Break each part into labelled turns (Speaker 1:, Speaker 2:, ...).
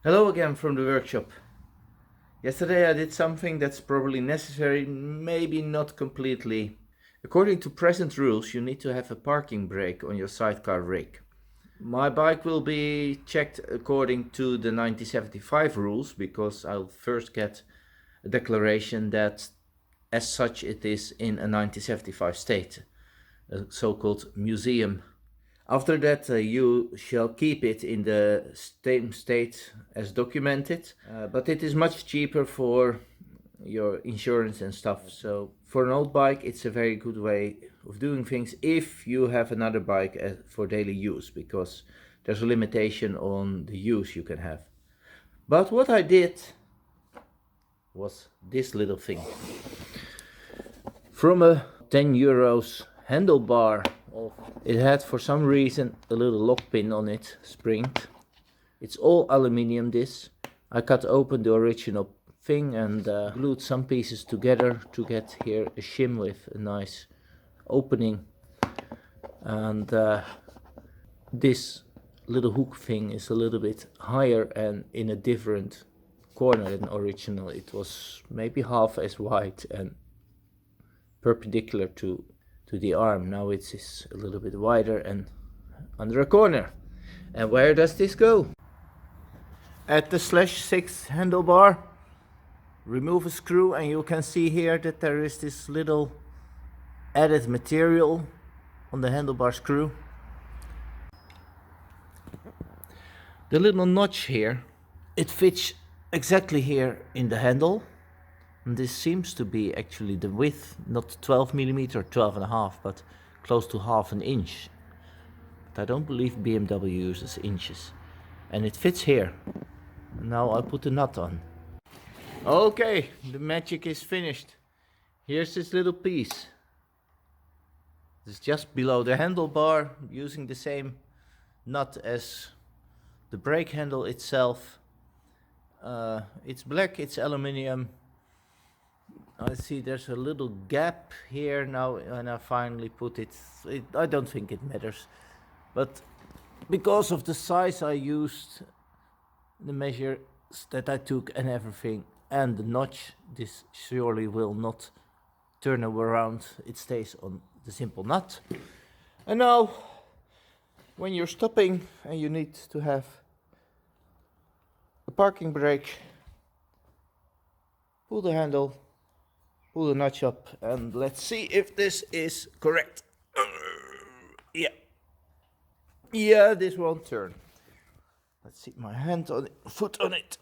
Speaker 1: Hello again from the workshop. Yesterday I did something that's probably necessary, maybe not completely. According to present rules, you need to have a parking brake on your sidecar rig. My bike will be checked according to the 1975 rules because I'll first get a declaration that as such it is in a 1975 state, a so-called museum. After that, you shall keep it in the same state as documented, but it is much cheaper for your insurance and stuff. So for an old bike, it's a very good way of doing things if you have another bike for daily use, because there's a limitation on the use you can have. But what I did was this little thing. From a 10 euros handlebar, it had for some reason a little lock pin on it, springed. It's all aluminium, this. I cut open the original thing and glued some pieces together to get here a shim with a nice opening. And this little hook thing is a little bit higher and in a different corner than original. It was maybe half as wide and perpendicular to the arm. Now it is a little bit wider and under a corner. And where does this go? At the /6 handlebar, remove a screw and you can see here that there is this little added material on the handlebar screw. The little notch here, it fits exactly here in the handle. And this seems to be actually the width, not 12 millimeter, 12.5, but close to half an inch. But I don't believe BMW uses inches. And it fits here. Now I put the nut on. Okay, the magic is finished. Here's this little piece. It's just below the handlebar, using the same nut as the brake handle itself. It's black, it's aluminium. I see there's a little gap here now, and I finally put it. I don't think it matters, but because of the size I used, the measures that I took and everything, and the notch, this surely will not turn around. It stays on the simple nut. And now, when you're stopping and you need to have a parking brake, pull the handle, pull the notch up, and let's see if this is correct. Yeah, this won't turn. Let's see, my hand on it, foot on it,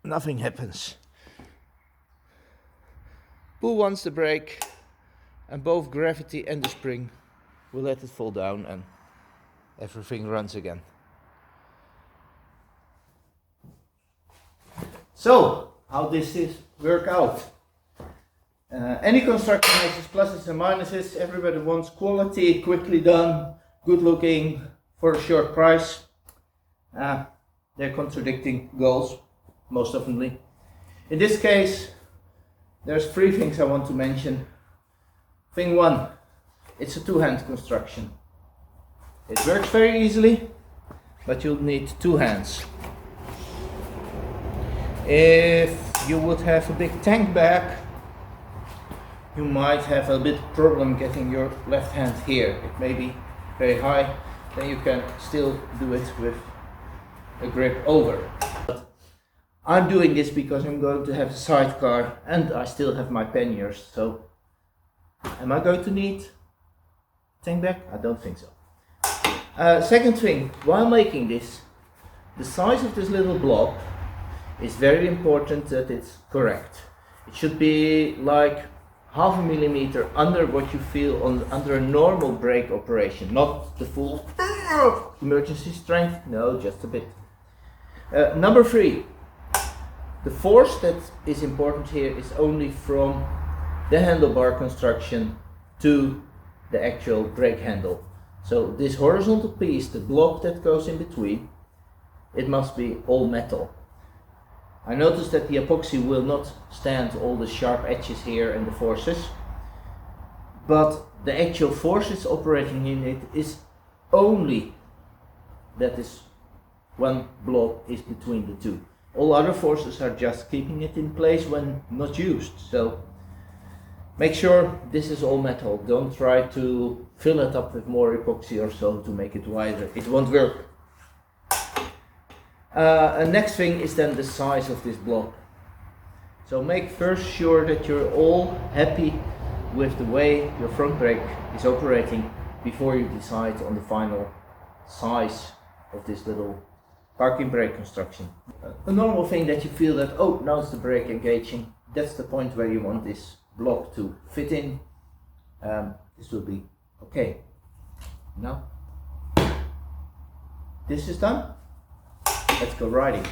Speaker 1: nothing happens. Pull once the brake, and both gravity and the spring will let it fall down, and everything runs again. So, how does this work out? Any construction has its pluses and minuses. Everybody wants quality, quickly done, good looking, for a short price. They're contradicting goals, most oftenly. In this case, there's three things I want to mention. Thing one, it's a two-hand construction. It works very easily, but you'll need two hands. If you would have a big tank bag, you might have a bit problem getting your left hand here. It may be very high, then you can still do it with a grip over. But I'm doing this because I'm going to have a sidecar and I still have my panniers, so am I going to need tank bag? I don't think so. Second thing, while making this, the size of this little blob is very important that it's correct. It should be like half a millimeter under what you feel under a normal brake operation, not the full emergency strength, no, just a bit. Number three, the force that is important here is only from the handlebar construction to the actual brake handle. So this horizontal piece, the block that goes in between, it must be all metal. I noticed that the epoxy will not stand all the sharp edges here and the forces, but the actual forces operating in it is only that this one block is between the two. All other forces are just keeping it in place when not used. So make sure this is all metal. Don't try to fill it up with more epoxy or so to make it wider. It won't work. Next thing is then the size of this block. So make first sure that you're all happy with the way your front brake is operating before you decide on the final size of this little parking brake construction. A normal thing that you feel that, oh, now it's the brake engaging, that's the point where you want this block to fit in. This will be okay. Now this is done. Let's go riding.